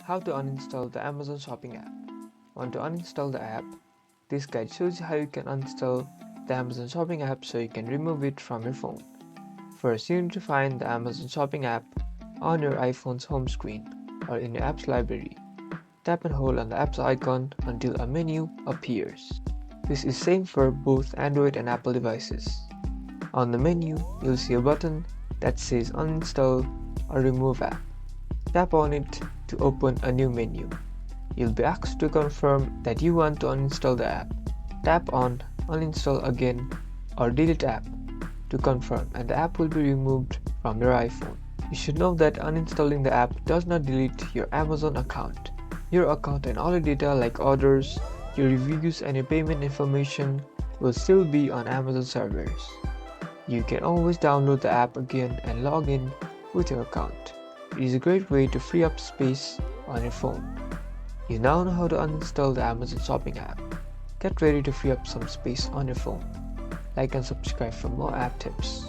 How to uninstall the Amazon Shopping app. Want to uninstall the app? This guide shows you how you can uninstall the Amazon Shopping app so you can remove it from your phone. First, you need to find the Amazon Shopping app on your iPhone's home screen or in your app's library. Tap and hold on the app's icon until a menu appears. This is same for both Android and Apple devices. On the menu, you'll see a button that says Uninstall or Remove app. Tap on it to open a new menu. You'll be asked to confirm that you want to uninstall the app. Tap on Uninstall again or Delete app to confirm, and the app will be removed from your iPhone. You should know that uninstalling the app does not delete your Amazon account. Your account and all your data like orders, your reviews and your payment information will still be on Amazon servers. You can always download the app again and log in with your account. It is a great way to free up space on your phone. You now know how to uninstall the Amazon Shopping app. Get ready to free up some space on your phone. Like and subscribe for more app tips.